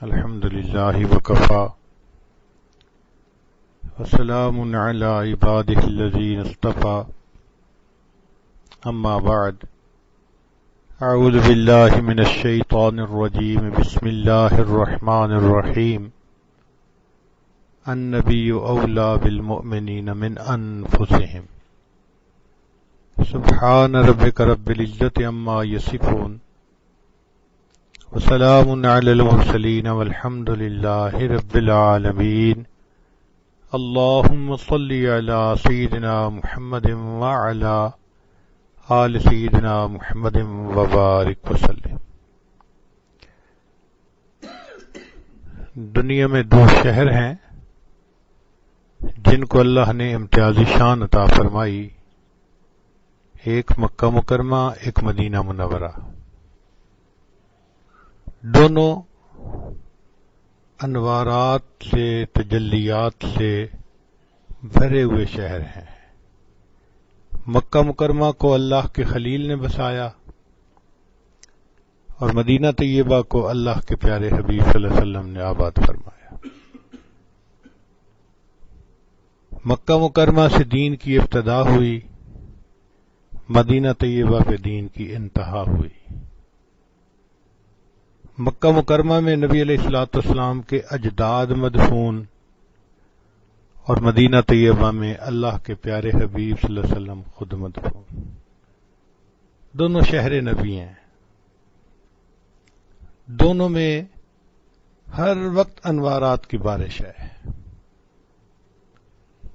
الحمد للہ وکفی وسلام علی عبادہ الذین اصطفی اما بعد اعوذ باللہ من الشیطان الرجیم بسم اللہ الرحمن الرحیم النبی اولی بالمؤمنین من انفسہم سبحان ربک رب العزۃ عما یصفون وسلام علی المرسلین والحمد للہ رب العالمین اللہم صلی علی سیدنا محمد وعلی آل سیدنا محمد وبارک وسلم۔ دنیا میں دو شہر ہیں جن کو اللہ نے امتیازی شان عطا فرمائی، ایک مکہ مکرمہ، ایک مدینہ منورہ۔ دونوں انوارات سے، تجلیات سے بھرے ہوئے شہر ہیں۔ مکہ مکرمہ کو اللہ کے خلیل نے بسایا اور مدینہ طیبہ کو اللہ کے پیارے حبیب صلی اللہ علیہ وسلم نے آباد فرمایا۔ مکہ مکرمہ سے دین کی ابتدا ہوئی، مدینہ طیبہ پہ دین کی انتہا ہوئی۔ مکہ مکرمہ میں نبی علیہ الصلوۃ والسلام کے اجداد مدفون اور مدینہ طیبہ میں اللہ کے پیارے حبیب صلی اللہ علیہ وسلم خود مدفون۔ دونوں شہر نبی ہیں، دونوں میں ہر وقت انوارات کی بارش ہے۔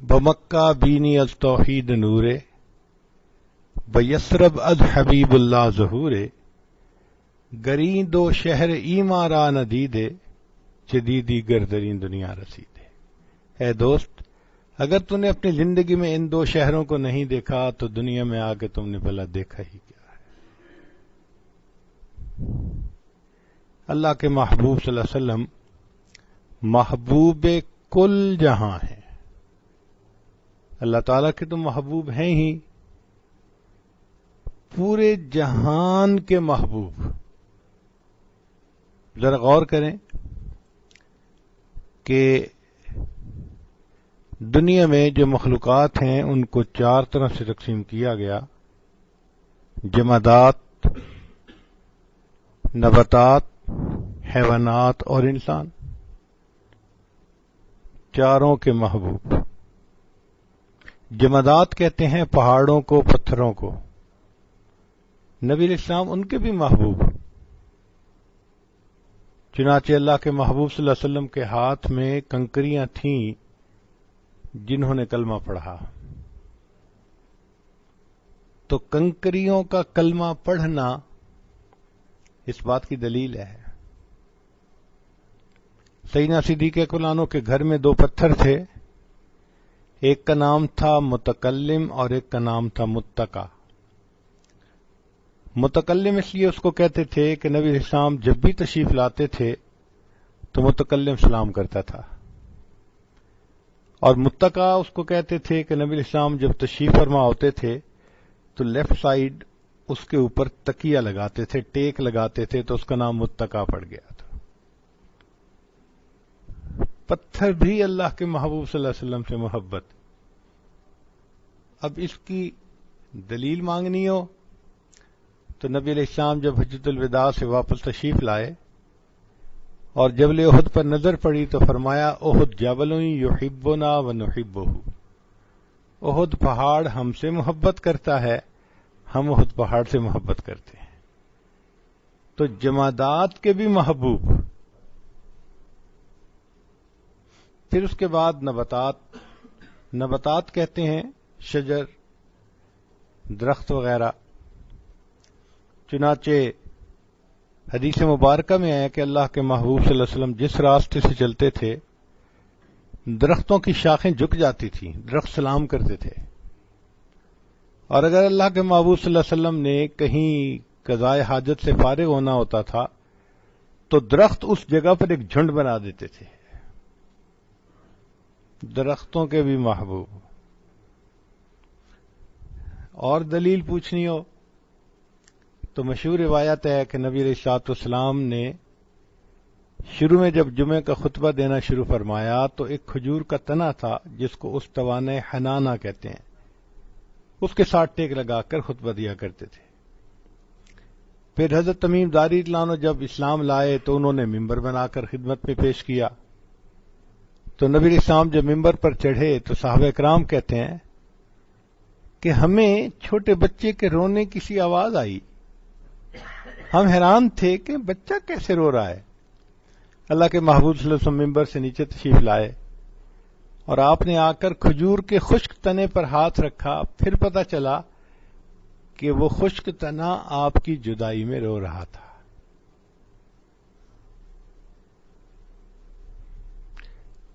بمکہ بینی از توحید نورے، بیسرب از حبیب اللہ ظہورے، گریں دو شہر ایماں را ندیدے، جدیدی گردرین دنیا رسیدے۔ اے دوست، اگر تم نے اپنی زندگی میں ان دو شہروں کو نہیں دیکھا تو دنیا میں آ کے تم نے بھلا دیکھا ہی کیا ہے۔ اللہ کے محبوب صلی اللہ علیہ وسلم محبوب کل جہاں ہیں۔ اللہ تعالیٰ کے تو محبوب ہیں ہی، پورے جہان کے محبوب۔ ذرا غور کریں کہ دنیا میں جو مخلوقات ہیں ان کو چار طرح سے تقسیم کیا گیا: جمادات، نباتات، حیوانات اور انسان، چاروں کے محبوب۔ جمادات کہتے ہیں پہاڑوں کو، پتھروں کو۔ نبی علیہ السلام ان کے بھی محبوب۔ چنانچہ اللہ کے محبوب صلی اللہ علیہ وسلم کے ہاتھ میں کنکریاں تھیں جنہوں نے کلمہ پڑھا، تو کنکریوں کا کلمہ پڑھنا اس بات کی دلیل ہے۔ سیدنا صدیق اکبر عنہ کے گھر میں دو پتھر تھے، ایک کا نام تھا متکلم اور ایک کا نام تھا متقی۔ متکلم اس لیے اس کو کہتے تھے کہ نبی علیہ السلام جب بھی تشریف لاتے تھے تو متکلم سلام کرتا تھا، اور متقی اس کو کہتے تھے کہ نبی علیہ السلام جب تشریف فرما ہوتے تھے تو لیفٹ سائیڈ اس کے اوپر تکیہ لگاتے تھے، ٹیک لگاتے تھے، تو اس کا نام متقی پڑ گیا تھا۔ پتھر بھی اللہ کے محبوب صلی اللہ علیہ وسلم سے محبت۔ اب اس کی دلیل مانگنی ہو تو نبی علیہ السلام جب حجۃ الوداع سے واپس تشریف لائے اور جبل احد پر نظر پڑی تو فرمایا احد جبل یحبنا ونحبہ، احد پہاڑ ہم سے محبت کرتا ہے، ہم احد پہاڑ سے محبت کرتے ہیں۔ تو جمادات کے بھی محبوب۔ پھر اس کے بعد نباتات۔ نباتات کہتے ہیں شجر، درخت وغیرہ۔ چنانچہ حدیث مبارکہ میں آیا کہ اللہ کے محبوب صلی اللہ علیہ وسلم جس راستے سے چلتے تھے درختوں کی شاخیں جھک جاتی تھیں، درخت سلام کرتے تھے، اور اگر اللہ کے محبوب صلی اللہ علیہ وسلم نے کہیں قضائے حاجت سے فارغ ہونا ہوتا تھا تو درخت اس جگہ پر ایک جھنڈ بنا دیتے تھے۔ درختوں کے بھی محبوب۔ اور دلیل پوچھنی ہو تو مشہور روایت ہے کہ نبی علیہ الصلوۃ والسلام نے شروع میں جب جمعے کا خطبہ دینا شروع فرمایا تو ایک کھجور کا تنا تھا جس کو استوانہ حنانہ کہتے ہیں، اس کے ساتھ ٹیک لگا کر خطبہ دیا کرتے تھے۔ پھر حضرت تمیم داری رضی اللہ عنہ جب اسلام لائے تو انہوں نے ممبر بنا کر خدمت میں پیش کیا۔ تو نبی علیہ السلام جب ممبر پر چڑھے تو صحابہ کرام کہتے ہیں کہ ہمیں چھوٹے بچے کے رونے کی سی آواز آئی، ہم حیران تھے کہ بچہ کیسے رو رہا ہے۔ اللہ کے محبوب صلی اللہ علیہ وسلم ممبر سے نیچے تشریف لائے اور آپ نے آ کر کھجور کے خشک تنے پر ہاتھ رکھا، پھر پتہ چلا کہ وہ خشک تنا آپ کی جدائی میں رو رہا تھا۔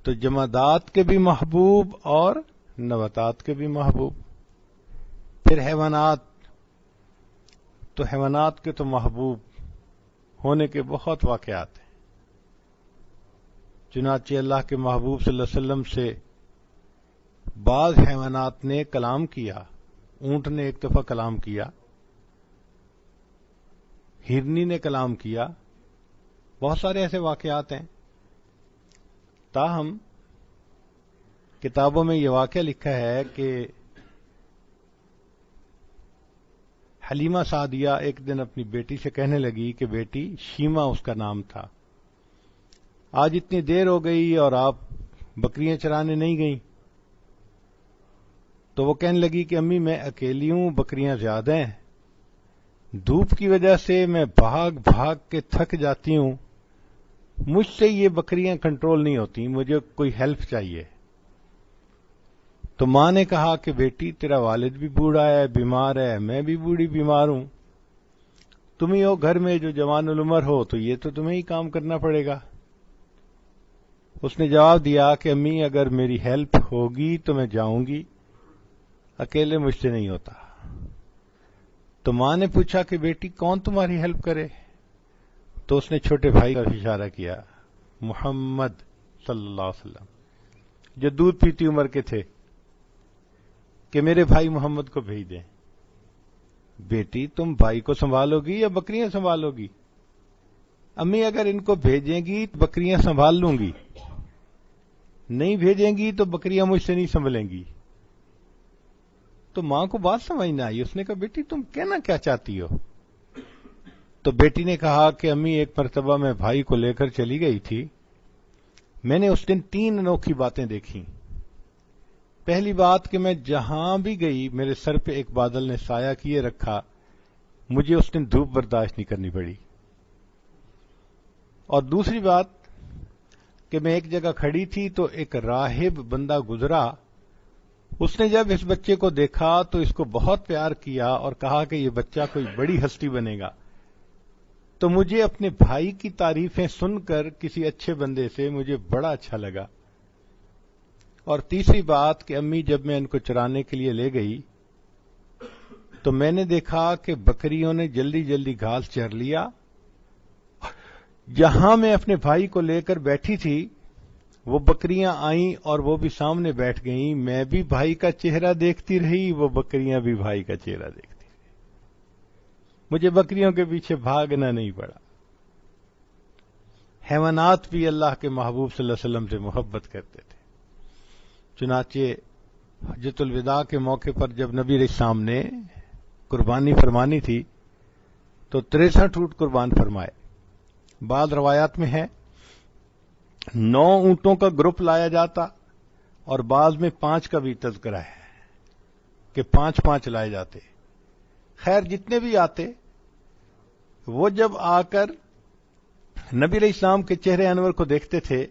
تو جمادات کے بھی محبوب اور نباتات کے بھی محبوب۔ پھر حیوانات، تو حیوانات کے تو محبوب ہونے کے بہت واقعات ہیں۔ چنانچہ اللہ کے محبوب صلی اللہ علیہ وسلم سے بعض حیوانات نے کلام کیا، اونٹ نے ایک دفعہ کلام کیا، ہرنی نے کلام کیا، بہت سارے ایسے واقعات ہیں۔ تاہم کتابوں میں یہ واقعہ لکھا ہے کہ حلیمہ سعدیہ ایک دن اپنی بیٹی سے کہنے لگی کہ بیٹی، شیمہ اس کا نام تھا، آج اتنی دیر ہو گئی اور آپ بکریاں چرانے نہیں گئیں؟ تو وہ کہنے لگی کہ امی میں اکیلی ہوں، بکریاں زیادہ ہیں، دھوپ کی وجہ سے میں بھاگ بھاگ کے تھک جاتی ہوں، مجھ سے یہ بکریاں کنٹرول نہیں ہوتی، مجھے کوئی ہیلپ چاہیے۔ تو ماں نے کہا کہ بیٹی تیرا والد بھی بوڑھا ہے، بیمار ہے، میں بھی بوڑھی بیمار ہوں، تم ہی ہو گھر میں جو جوان العمر ہو، تو یہ تو تمہیں ہی کام کرنا پڑے گا۔ اس نے جواب دیا کہ امی اگر میری ہیلپ ہوگی تو میں جاؤں گی، اکیلے مجھ سے نہیں ہوتا۔ تو ماں نے پوچھا کہ بیٹی کون تمہاری ہیلپ کرے؟ تو اس نے چھوٹے بھائی کا اشارہ کیا، محمد صلی اللہ علیہ وسلم، جو دودھ پیتی عمر کے تھے، کہ میرے بھائی محمد کو بھیج دیں۔ بیٹی تم بھائی کو سنبھالو گی یا بکریاں سنبھالو گی؟ امی اگر ان کو بھیجیں گی تو بکریاں سنبھال لوں گی، نہیں بھیجیں گی تو بکریاں مجھ سے نہیں سنبھلیں گی۔ تو ماں کو بات سمجھ نہ آئی، اس نے کہا بیٹی تم کہنا کیا چاہتی ہو؟ تو بیٹی نے کہا کہ امی ایک مرتبہ میں بھائی کو لے کر چلی گئی تھی، میں نے اس دن 3 انوکھی باتیں دیکھی۔ پہلی بات کہ میں جہاں بھی گئی میرے سر پہ ایک بادل نے سایہ کیے رکھا، مجھے اس دن دھوپ برداشت نہیں کرنی پڑی۔ اور دوسری بات کہ میں ایک جگہ کھڑی تھی تو ایک راہب بندہ گزرا، اس نے جب اس بچے کو دیکھا تو اس کو بہت پیار کیا اور کہا کہ یہ بچہ کوئی بڑی ہستی بنے گا۔ تو مجھے اپنے بھائی کی تعریفیں سن کر کسی اچھے بندے سے مجھے بڑا اچھا لگا۔ اور تیسری بات کہ امی جب میں ان کو چرانے کے لیے لے گئی تو میں نے دیکھا کہ بکریوں نے جلدی جلدی گھاس چر لیا، جہاں میں اپنے بھائی کو لے کر بیٹھی تھی وہ بکریاں آئیں اور وہ بھی سامنے بیٹھ گئیں، میں بھی بھائی کا چہرہ دیکھتی رہی، وہ بکریاں بھی بھائی کا چہرہ دیکھتی رہی، مجھے بکریوں کے پیچھے بھاگنا نہیں پڑا۔ حیوانات بھی اللہ کے محبوب صلی اللہ علیہ وسلم سے محبت کرتے تھے۔ چنانچہ حجۃ الوداع کے موقع پر جب نبی علیہ السلام نے قربانی فرمانی تھی تو 63 اونٹ قربان فرمائے۔ بعض روایات میں ہے 9 اونٹوں کا گروپ لایا جاتا اور بعض میں 5 کا بھی تذکرہ ہے کہ 5 لائے جاتے۔ خیر جتنے بھی آتے وہ جب آ کر نبی علیہ السلام کے چہرے انور کو دیکھتے تھے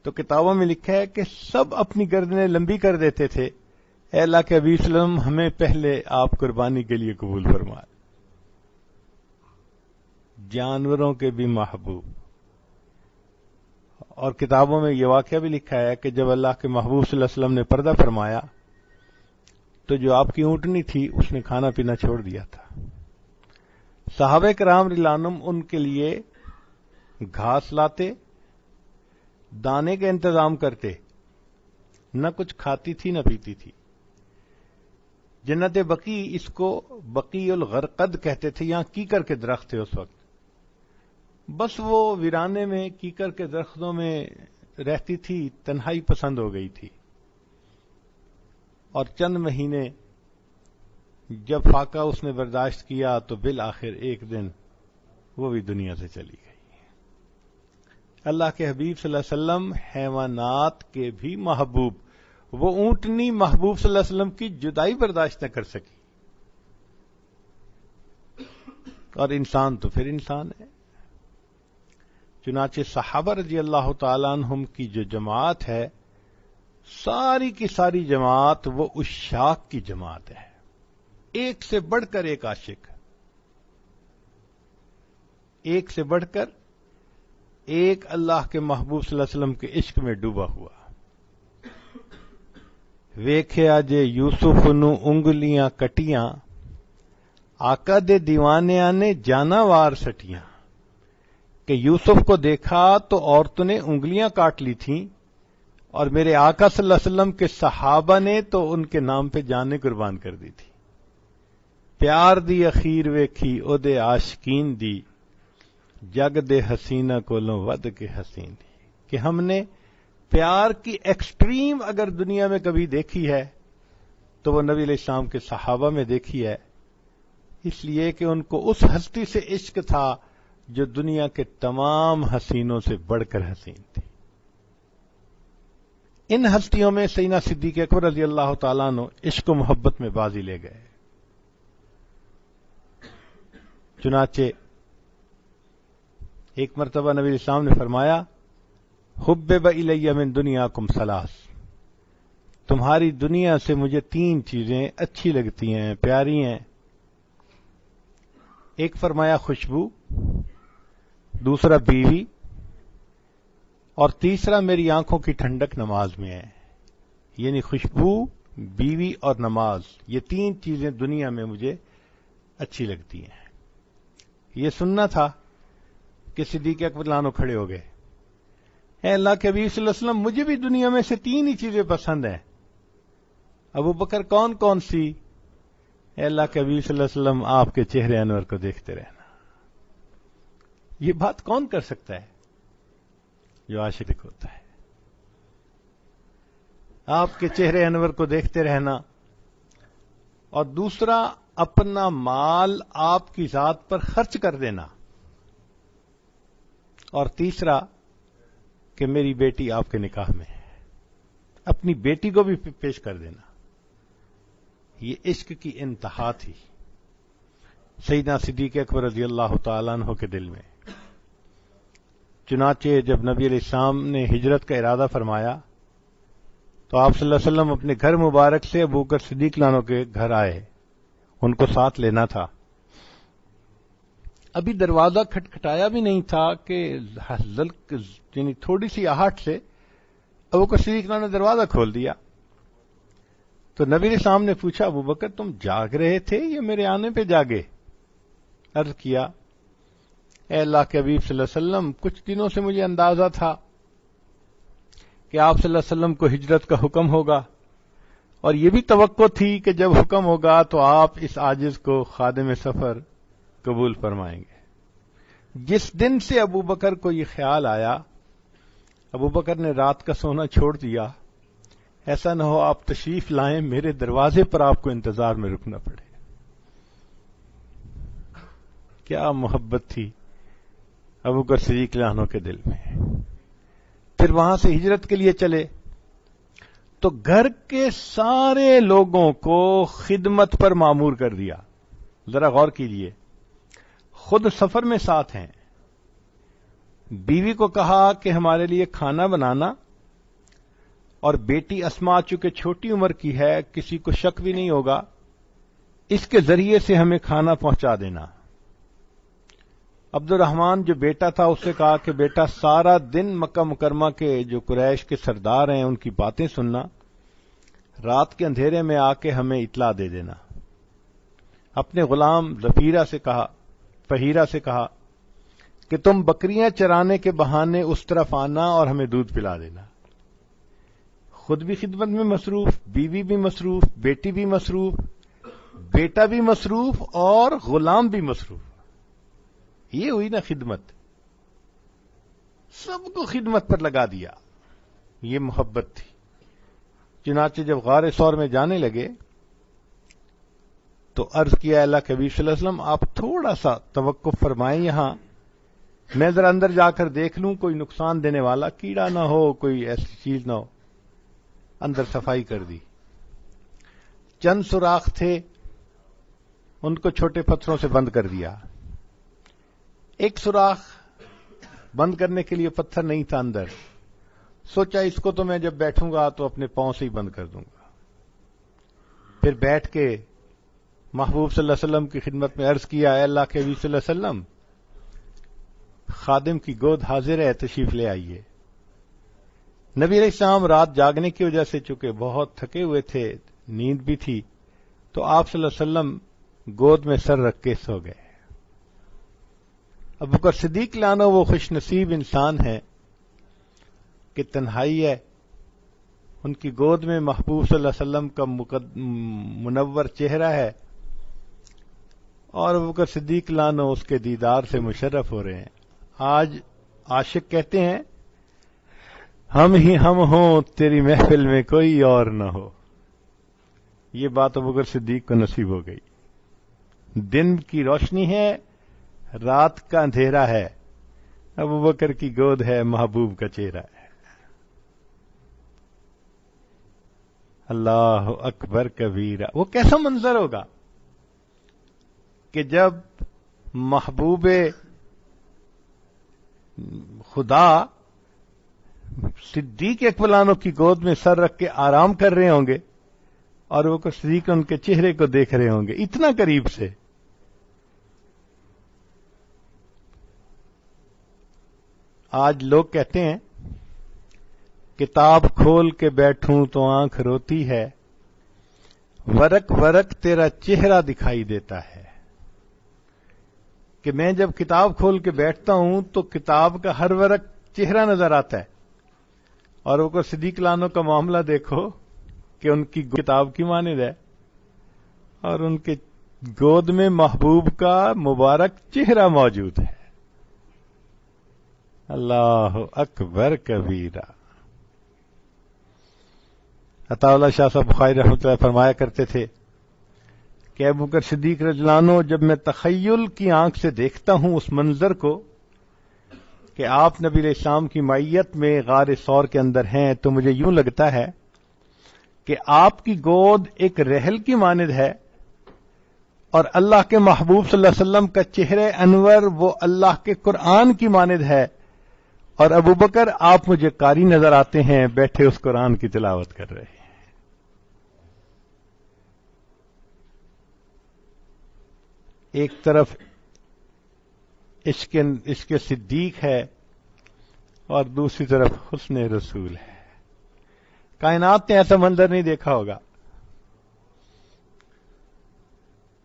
تو کتابوں میں لکھا ہے کہ سب اپنی گردنیں لمبی کر دیتے تھے، اے اللہ کے حبیب صلی اللہ علیہ وسلم ہمیں پہلے آپ قربانی کے لیے قبول فرمائے۔ جانوروں کے بھی محبوب۔ اور کتابوں میں یہ واقعہ بھی لکھا ہے کہ جب اللہ کے محبوب صلی اللہ علیہ وسلم نے پردہ فرمایا تو جو آپ کی اونٹنی تھی اس نے کھانا پینا چھوڑ دیا تھا۔ صحابہ کرام رضی اللہ عنہم ان کے لیے گھاس لاتے، دانے کا انتظام کرتے، نہ کچھ کھاتی تھی نہ پیتی تھی۔ جنت بقی اس کو بقی الغرقد کہتے تھے، یہاں کیکر کے درخت تھے اس وقت، بس وہ ویرانے میں کیکر کے درختوں میں رہتی تھی، تنہائی پسند ہو گئی تھی، اور چند مہینے جب فاقہ اس نے برداشت کیا تو بالآخر ایک دن وہ بھی دنیا سے چلی گئی۔ اللہ کے حبیب صلی اللہ علیہ وسلم حیوانات کے بھی محبوب، وہ اونٹنی محبوب صلی اللہ علیہ وسلم کی جدائی برداشت نہ کر سکی، اور انسان تو پھر انسان ہے۔ چنانچہ صحابہ رضی اللہ تعالیٰ عنہم کی جو جماعت ہے، ساری کی ساری جماعت وہ عشاق کی جماعت ہے، ایک سے بڑھ کر ایک عاشق، ایک سے بڑھ کر ایک اللہ کے محبوب صلی اللہ علیہ وسلم کے عشق میں ڈوبا ہوا۔ ویکھیا جے یوسف نو انگلیاں کٹیاں، آقا دے دیوانیاں نے جاناوار سٹیاں، کہ یوسف کو دیکھا تو عورتوں نے انگلیاں کاٹ لی تھیں، اور میرے آقا صلی اللہ علیہ وسلم کے صحابہ نے تو ان کے نام پہ جانیں قربان کر دی تھی۔ پیار دی اخیر ویکھی او دے عاشقین دی، جگ دے حسینہ کولوں ود کے حسین دی، کہ ہم نے پیار کی ایکسٹریم اگر دنیا میں کبھی دیکھی ہے تو وہ نبی علیہ السلام کے صحابہ میں دیکھی ہے، اس لیے کہ ان کو اس ہستی سے عشق تھا جو دنیا کے تمام حسینوں سے بڑھ کر حسین تھی۔ ان ہستیوں میں سیدنا صدیق اکبر رضی اللہ تعالیٰ عنہ عشق و محبت میں بازی لے گئے۔ چنانچہ ایک مرتبہ نبی علیہ السلام نے فرمایا، حبب الی من دنیاکم ثلاث، تمہاری دنیا سے مجھے تین چیزیں اچھی لگتی ہیں، پیاری ہیں۔ ایک فرمایا خوشبو، دوسرا بیوی، اور تیسرا میری آنکھوں کی ٹھنڈک نماز میں ہے۔ یعنی خوشبو، بیوی اور نماز، یہ تین چیزیں دنیا میں مجھے اچھی لگتی ہیں۔ یہ سننا تھا کہ صدیق اکبر عنہ کھڑے ہو گئے، اے اللہ کے حبیب صلی اللہ علیہ وسلم، مجھے بھی دنیا میں سے تین ہی چیزیں پسند ہیں۔ ابو بکر کون کون سی؟ اے اللہ کے حبیب صلی اللہ علیہ وسلم، آپ کے چہرے انور کو دیکھتے رہنا۔ یہ بات کون کر سکتا ہے؟ جو عاشق ہوتا ہے۔ آپ کے چہرے انور کو دیکھتے رہنا، اور دوسرا اپنا مال آپ کی ذات پر خرچ کر دینا، اور تیسرا کہ میری بیٹی آپ کے نکاح میں ہے، اپنی بیٹی کو بھی پیش کر دینا۔ یہ عشق کی انتہا تھی سیدنا صدیق اکبر رضی اللہ تعالیٰ عنہ کے دل میں۔ چنانچہ جب نبی علیہ السلام نے ہجرت کا ارادہ فرمایا تو آپ صلی اللہ علیہ وسلم اپنے گھر مبارک سے ابو بکر صدیق عنہ کے گھر آئے، ان کو ساتھ لینا تھا۔ ابھی دروازہ کھٹکھٹایا بھی نہیں تھا کہ یعنی تھوڑی سی آہٹ سے ابو بکر صدیق عنہ نے دروازہ کھول دیا۔ تو نبی علیہ السلام نے پوچھا، ابو بکر تم جاگ رہے تھے یا میرے آنے پہ جاگے؟ عرض کیا، اے اللہ کے حبیب صلی اللہ علیہ وسلم، کچھ دنوں سے مجھے اندازہ تھا کہ آپ صلی اللہ علیہ وسلم کو ہجرت کا حکم ہوگا، اور یہ بھی توقع تھی کہ جب حکم ہوگا تو آپ اس عاجز کو خادم سفر قبول فرمائیں گے۔ جس دن سے ابو بکر کو یہ خیال آیا، ابو بکر نے رات کا سونا چھوڑ دیا، ایسا نہ ہو آپ تشریف لائیں، میرے دروازے پر آپ کو انتظار میں رکنا پڑے۔ کیا محبت تھی ابو بکر صدیق عنہ کے دل میں۔ پھر وہاں سے ہجرت کے لیے چلے تو گھر کے سارے لوگوں کو خدمت پر مامور کر دیا۔ ذرا غور کیجئے، خود سفر میں ساتھ ہیں، بیوی کو کہا کہ ہمارے لیے کھانا بنانا، اور بیٹی اسماء چونکہ چھوٹی عمر کی ہے، کسی کو شک بھی نہیں ہوگا، اس کے ذریعے سے ہمیں کھانا پہنچا دینا۔ عبد الرحمن جو بیٹا تھا اس سے کہا کہ بیٹا سارا دن مکہ مکرمہ کے جو قریش کے سردار ہیں ان کی باتیں سننا، رات کے اندھیرے میں آ کے ہمیں اطلاع دے دینا۔ اپنے غلام ظفیرہ سے کہا کہ تم بکریاں چرانے کے بہانے اس طرف آنا اور ہمیں دودھ پلا دینا۔ خود بھی خدمت میں مصروف، بیوی بھی مصروف، بیٹی بھی مصروف، بیٹا بھی مصروف، اور غلام بھی مصروف۔ یہ ہوئی نا خدمت۔ سب کو خدمت پر لگا دیا. یہ محبت تھی. چنانچہ جب غار ثور میں جانے لگے تو عرض کیا اللہ کے حبیب صلی اللہ علیہ وسلم آپ تھوڑا سا توقف فرمائیں, یہاں میں ذرا اندر جا کر دیکھ لوں, کوئی نقصان دینے والا کیڑا نہ ہو, کوئی ایسی چیز نہ ہو. اندر صفائی کر دی. چند سوراخ تھے, ان کو چھوٹے پتھروں سے بند کر دیا. ایک سوراخ بند کرنے کے لیے پتھر نہیں تھا اندر. سوچا اس کو تو میں جب بیٹھوں گا تو اپنے پاؤں سے ہی بند کر دوں گا. پھر بیٹھ کے محبوب صلی اللہ علیہ وسلم کی خدمت میں عرض کیا, اے اللہ کے حبیب صلی اللہ علیہ وسلم خادم کی گود حاضر ہے, تشریف لے آئیے. نبی علیہ السلام رات جاگنے کی وجہ سے چونکہ بہت تھکے ہوئے تھے, نیند بھی تھی, تو آپ صلی اللہ علیہ وسلم گود میں سر رکھ کے سو گئے. ابوبکر صدیق لانو وہ خوش نصیب انسان ہے کہ تنہائی ہے, ان کی گود میں محبوب صلی اللہ علیہ وسلم کا منور چہرہ ہے, اور ابوبکر صدیق لانو اس کے دیدار سے مشرف ہو رہے ہیں. آج عاشق کہتے ہیں ہم ہی ہم ہوں تیری محفل میں کوئی اور نہ ہو. یہ بات ابوبکر صدیق کو نصیب ہو گئی. دن کی روشنی ہے, رات کا اندھیرا ہے, ابوبکر کی گود ہے, محبوب کا چہرہ ہے. اللہ اکبر کبیرہ. وہ کیسا منظر ہوگا کہ جب محبوب خدا صدیق اکبر عنہ کی گود میں سر رکھ کے آرام کر رہے ہوں گے اور وہ صدیق ان کے چہرے کو دیکھ رہے ہوں گے اتنا قریب سے. آج لوگ کہتے ہیں کتاب کھول کے بیٹھوں تو آنکھ روتی ہے, ورق ورق تیرا چہرہ دکھائی دیتا ہے. کہ میں جب کتاب کھول کے بیٹھتا ہوں تو کتاب کا ہر ورق چہرہ نظر آتا ہے, اور وہ صدیق لانو کا معاملہ دیکھو کہ ان کی کتاب کی مانند ہے اور ان کے گود میں محبوب کا مبارک چہرہ موجود ہے. اللہ اکبر کبیرہ. عطا اللہ شاہ صاحب بخاری رحمۃ اللہ فرمایا کرتے تھے کہ ابوبکر صدیق رضی اللہ عنہ جب میں تخیل کی آنکھ سے دیکھتا ہوں اس منظر کو کہ آپ نبی علیہ السلام کی معیت میں غار ثور کے اندر ہیں, تو مجھے یوں لگتا ہے کہ آپ کی گود ایک رحل کی مانند ہے اور اللہ کے محبوب صلی اللہ علیہ وسلم کا چہرہ انور وہ اللہ کے قرآن کی مانند ہے, اور ابوبکر آپ مجھے قاری نظر آتے ہیں بیٹھے اس قرآن کی تلاوت کر رہے ہیں. ایک طرف عشق صدیق ہے اور دوسری طرف حسن رسول ہے. کائنات نے ایسا منظر نہیں دیکھا ہوگا.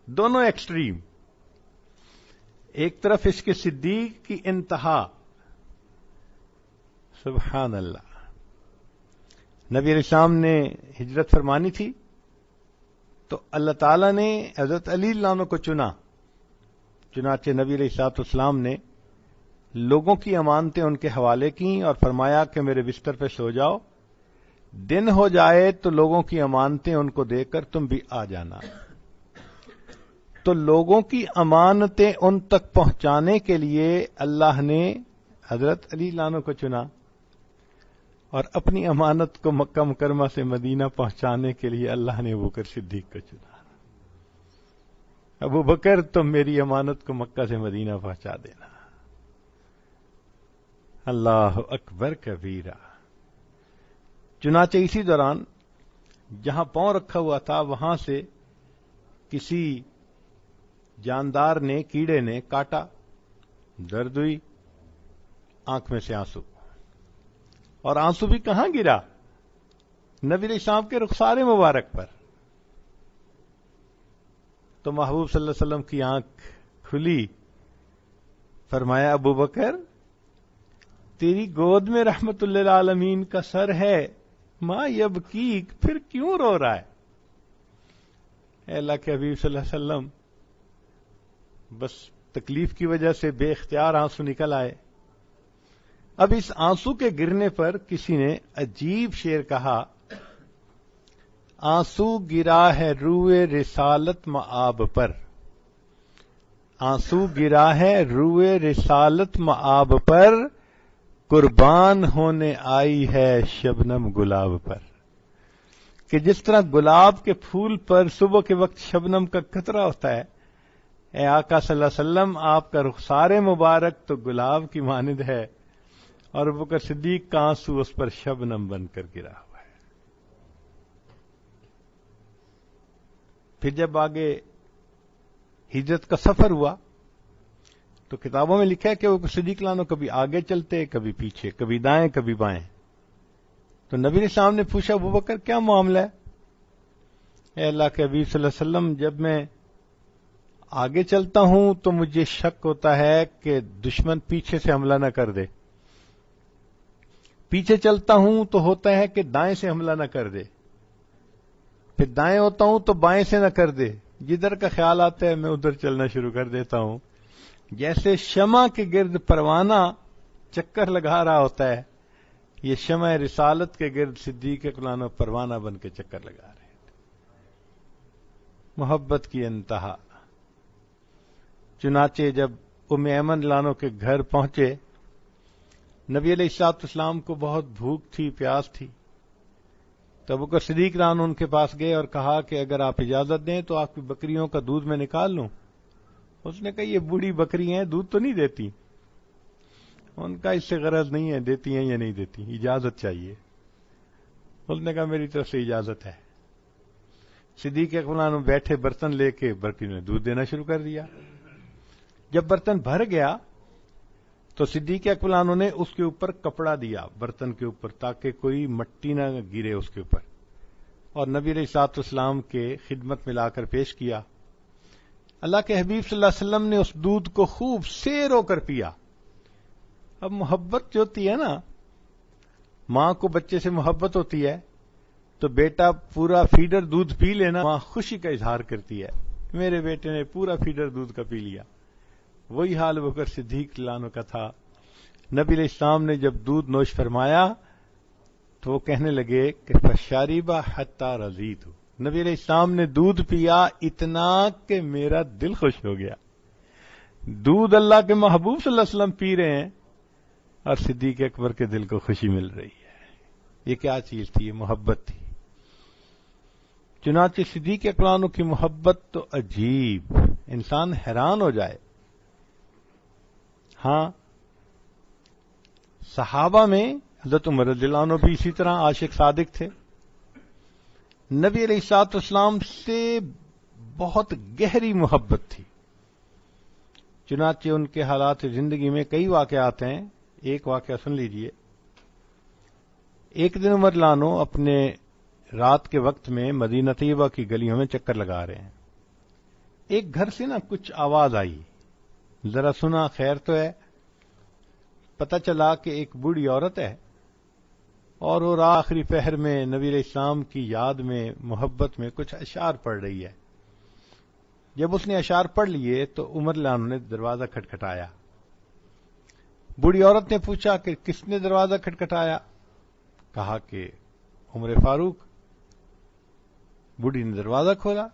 دونوں ایکسٹریم, ایک طرف عشق صدیق کی انتہا, سبحان اللہ. نبی علیہ السلام نے ہجرت فرمانی تھی تو اللہ تعالیٰ نے حضرت علی لانو کو چنا. چنانچہ نبی علیہ الصلوۃ والسلام نے لوگوں کی امانتیں ان کے حوالے کیں اور فرمایا کہ میرے بستر پہ سو جاؤ, دن ہو جائے تو لوگوں کی امانتیں ان کو دے کر تم بھی آ جانا. تو لوگوں کی امانتیں ان تک پہنچانے کے لیے اللہ نے حضرت علی لانو کو چنا, اور اپنی امانت کو مکہ مکرمہ سے مدینہ پہنچانے کے لیے اللہ نے ابوبکر صدیق کو چنا. ابوبکر تم میری امانت کو مکہ سے مدینہ پہنچا دینا. اللہ اکبر کبیرہ. چنانچہ اسی دوران جہاں پاؤں رکھا ہوا تھا وہاں سے کسی جاندار نے, کیڑے نے کاٹا, درد ہوئی, آنکھ میں سے آنسو, اور آنسو بھی کہاں گرا؟ نبی علیہ السلام کے رخسار مبارک پر. تو محبوب صلی اللہ علیہ وسلم کی آنکھ کھلی, فرمایا ابوبکر تیری گود میں رحمت للعالمین کا سر ہے, ما یبکیک, پھر کیوں رو رہا ہے؟ اے اللہ کے حبیب صلی اللہ علیہ وسلم بس تکلیف کی وجہ سے بے اختیار آنسو نکل آئے. اب اس آنسو کے گرنے پر کسی نے عجیب شعر کہا، آنسو گرا ہے روئے رسالت مآب پر، آنسو گرا ہے روئے رسالت مآب پر، قربان ہونے آئی ہے شبنم گلاب پر. کہ جس طرح گلاب کے پھول پر صبح کے وقت شبنم کا قطرہ ہوتا ہے، اے آقا صلی اللہ علیہ وسلم آپ کا رخسار مبارک تو گلاب کی مانند ہے، اور ابوبکر صدیق کا آنسو اس پر شبنم بن کر گرا ہوا ہے. پھر جب آگے ہجرت کا سفر ہوا تو کتابوں میں لکھا ہے کہ وہ صدیق لانو کبھی آگے چلتے، کبھی پیچھے، کبھی دائیں کبھی بائیں. تو نبی علیہ السلام نے پوچھا، ابوبکر کیا معاملہ ہے؟ اے اللہ کے حبیب صلی اللہ علیہ وسلم، جب میں آگے چلتا ہوں تو مجھے شک ہوتا ہے کہ دشمن پیچھے سے حملہ نہ کر دے، پیچھے چلتا ہوں تو ہوتا ہے کہ دائیں سے حملہ نہ کر دے، پھر دائیں ہوتا ہوں تو بائیں سے نہ کر دے، جدھر کا خیال آتا ہے میں ادھر چلنا شروع کر دیتا ہوں. جیسے شمع کے گرد پروانہ چکر لگا رہا ہوتا ہے، یہ شمع رسالت کے گرد صدیق اکبر پروانہ بن کے چکر لگا رہے ہیں. محبت کی انتہا. چنانچہ جب ام ایمن لانو کے گھر پہنچے، نبی علیہ الصلوۃ والسلام کو بہت بھوک تھی، پیاس تھی. تو ابوبکر صدیق لانو ان کے پاس گئے اور کہا کہ اگر آپ اجازت دیں تو آپ کی بکریوں کا دودھ میں نکال لوں. اس نے کہا یہ بوڑھی بکری ہیں، دودھ تو نہیں دیتی. ان کا اس سے غرض نہیں ہے دیتی ہیں یا نہیں دیتی، اجازت چاہیے. اس نے کہا میری طرف سے اجازت ہے. صدیق اکبر بیٹھے برتن لے کے بکری نے دودھ دینا شروع کر دیا. جب برتن بھر گیا تو صدیق اکبر نے اس کے اوپر کپڑا دیا برتن کے اوپر تاکہ کوئی مٹی نہ گرے اس کے اوپر، اور نبی علیہ الصلوۃ والسلام کے خدمت میں لا کر پیش کیا. اللہ کے حبیب صلی اللہ علیہ وسلم نے اس دودھ کو خوب سیر ہو کر پیا. اب محبت جو ہوتی ہے نا، ماں کو بچے سے محبت ہوتی ہے تو بیٹا پورا فیڈر دودھ پی لینا، ماں خوشی کا اظہار کرتی ہے، میرے بیٹے نے پورا فیڈر دودھ کا پی لیا. وہی حال ابوبکر صدیق لانو کا تھا. نبی علیہ السلام نے جب دودھ نوش فرمایا تو وہ کہنے لگے کہ فشاربا حتی رضیت. نبی علیہ السلام نے دودھ پیا اتنا کہ میرا دل خوش ہو گیا. دودھ اللہ کے محبوب صلی اللہ علیہ وسلم پی رہے ہیں اور صدیق اکبر کے دل کو خوشی مل رہی ہے. یہ کیا چیز تھی؟ یہ محبت تھی. چنانچہ صدیق اکبر کی محبت تو عجیب، انسان حیران ہو جائے. ہاں، صحابہ میں حضرت عمر رضی اللہ عنہ بھی اسی طرح عاشق صادق تھے. نبی علیہ الصلوۃ والسلام سے بہت گہری محبت تھی. چنانچہ ان کے حالات زندگی میں کئی واقعات ہیں. ایک واقعہ سن لیجئے. ایک دن عمر لانو اپنے رات کے وقت میں مدینہ طیبہ کی گلیوں میں چکر لگا رہے ہیں. ایک گھر سے نا کچھ آواز آئی، ذرا سنا خیر تو ہے. پتہ چلا کہ ایک بوڑھی عورت ہے اور وہ آخری پہر میں نبی علیہ السلام کی یاد میں محبت میں کچھ اشعار پڑھ رہی ہے. جب اس نے اشعار پڑھ لیے تو عمر لانو نے دروازہ کھٹکھٹایا. بوڑھی عورت نے پوچھا کہ کس نے دروازہ کھٹکھٹایا؟ کہا کہ عمر فاروق. بوڑھی نے دروازہ کھولا.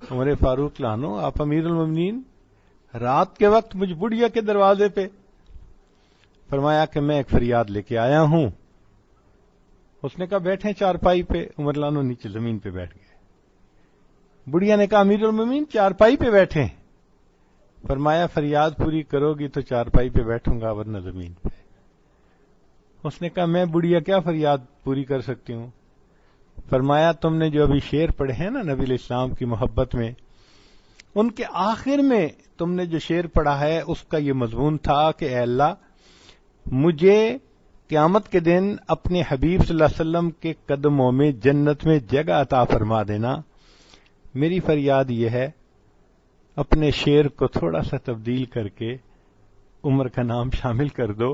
عمر فاروق لانو، آپ امیر المومنین، رات کے وقت مجھ بڑھیا کے دروازے پہ؟ فرمایا کہ میں ایک فریاد لے کے آیا ہوں. اس نے کہا بیٹھیں چارپائی پہ. عمر لانو نیچے زمین پہ بیٹھ گئے. بڑھیا نے کہا امیر المومنین چارپائی پہ بیٹھیں. فرمایا فریاد پوری کرو گی تو چارپائی پہ بیٹھوں گا ورنہ زمین پہ. اس نے کہا میں بڑھیا کیا فریاد پوری کر سکتی ہوں؟ فرمایا تم نے جو ابھی شعر پڑھے ہیں نا نبی علیہ السلام کی محبت میں، ان کے آخر میں تم نے جو شعر پڑھا ہے اس کا یہ مضمون تھا کہ اے اللہ مجھے قیامت کے دن اپنے حبیب صلی اللہ علیہ وسلم کے قدموں میں جنت میں جگہ عطا فرما دینا. میری فریاد یہ ہے اپنے شعر کو تھوڑا سا تبدیل کر کے عمر کا نام شامل کر دو